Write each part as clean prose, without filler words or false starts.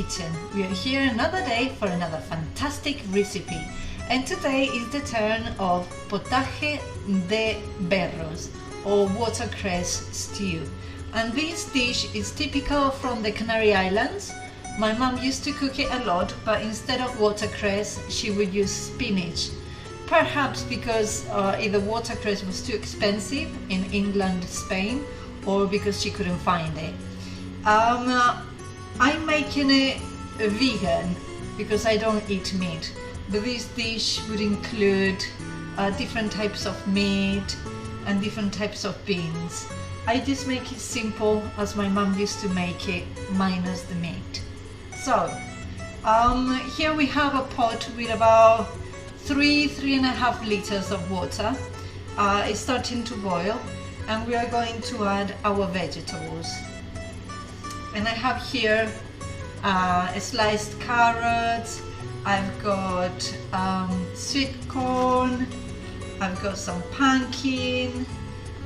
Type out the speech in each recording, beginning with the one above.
kitchen. We are here another day for another fantastic recipe, and today is the turn of potaje de berros or watercress stew. And this dish is typical from the Canary Islands. My mom used to cook it a lot, but instead of watercress she would use spinach. Perhaps because either watercress was too expensive in England, Spain, or because she couldn't find it. I'm making it vegan because I don't eat meat, but this dish would include different types of meat and different types of beans. I just make it simple as my mom used to make it, minus the meat. So here we have a pot with about 3.5 liters of water. It's starting to boil, and we are going to add our vegetables. And I have here sliced carrots, I've got sweet corn, I've got some pumpkin,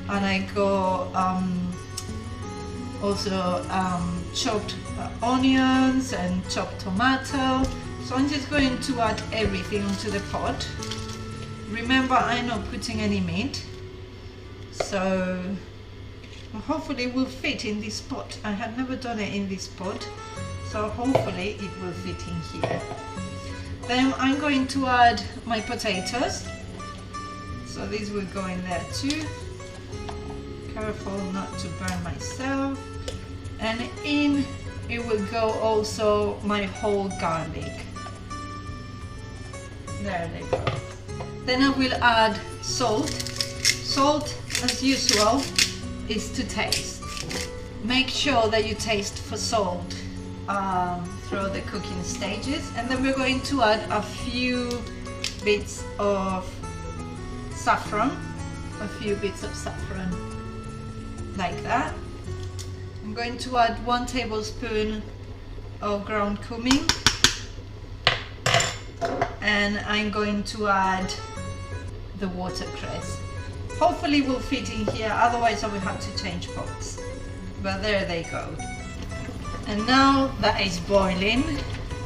and I got also chopped onions and chopped tomato. So I'm just going to add everything onto the pot. Remember, I'm not putting any meat, so hopefully it will fit in this pot. I have never done it in this pot, so hopefully it will fit in here. Then I'm going to add my potatoes, so these will go in there too. Careful not to burn myself. And in it will go also my whole garlic. There they go. Then I will add salt. Salt, as usual, is to taste. Make sure that you taste for salt throughout the cooking stages. And then we're going to add a few bits of saffron, like that. I'm going to add 1 tablespoon of ground cumin, and I'm going to add the watercress. Hopefully it will fit in here, otherwise I will have to change pots. But there they go. And now that is boiling,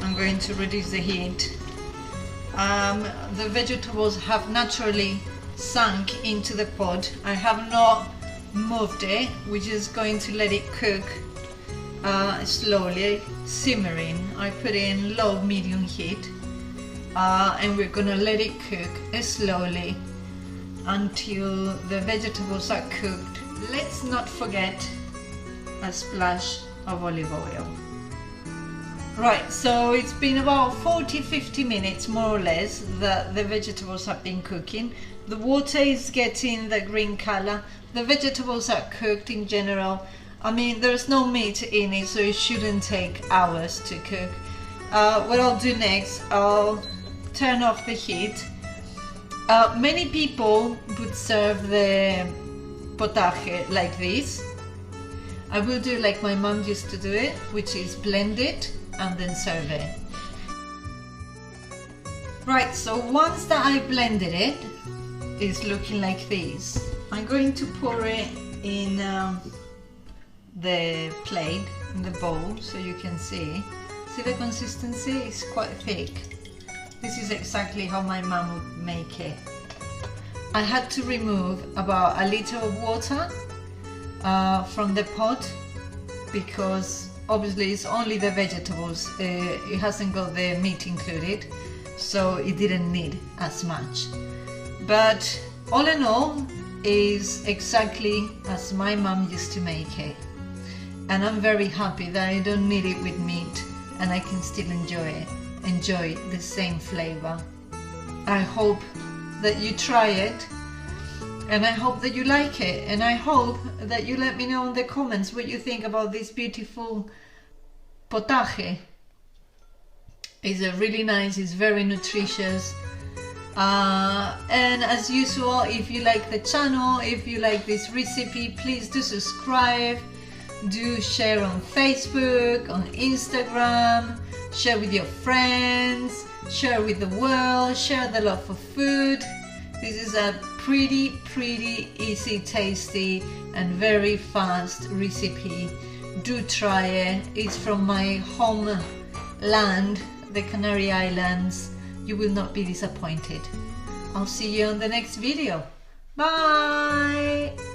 I'm going to reduce the heat. The vegetables have naturally sunk into the pot. I have not moved it. We're just going to let it cook slowly, simmering. I put it in low medium heat, and we're gonna let it cook slowly until the vegetables are cooked. Let's not forget a splash of olive oil. Right, so it's been about 40-50 minutes more or less that the vegetables have been cooking. The water is getting the green color. The vegetables are cooked in general. I mean, there's no meat in it, so it shouldn't take hours to cook. What I'll do next, I'll turn off the heat. Many people would serve the potaje like this. I will do like my mom used to do it, which is blend it and then serve it. Right, so once that I blended it, it's looking like this. I'm going to pour it in the plate, in the bowl, so you can see. See the consistency? It's quite thick. This is exactly how my mom would make it. I had to remove about 1 liter of water from the pot because obviously it's only the vegetables. It hasn't got the meat included, so it didn't need as much. But all in all, is exactly as my mom used to make it, and I'm very happy that I don't need it with meat and I can still enjoy the same flavor. I hope that you try it, and I hope that you like it, and I hope that you let me know in the comments what you think about this beautiful potaje. It's really nice, it's very nutritious. And as usual, if you like the channel, if you like this recipe, please do subscribe, do share on Facebook, on Instagram, share with your friends, share with the world, share the love for food. This is a pretty easy, tasty and very fast recipe. Do try it. It's from my home land the Canary Islands, you will not be disappointed. I'll see you on the next video. Bye!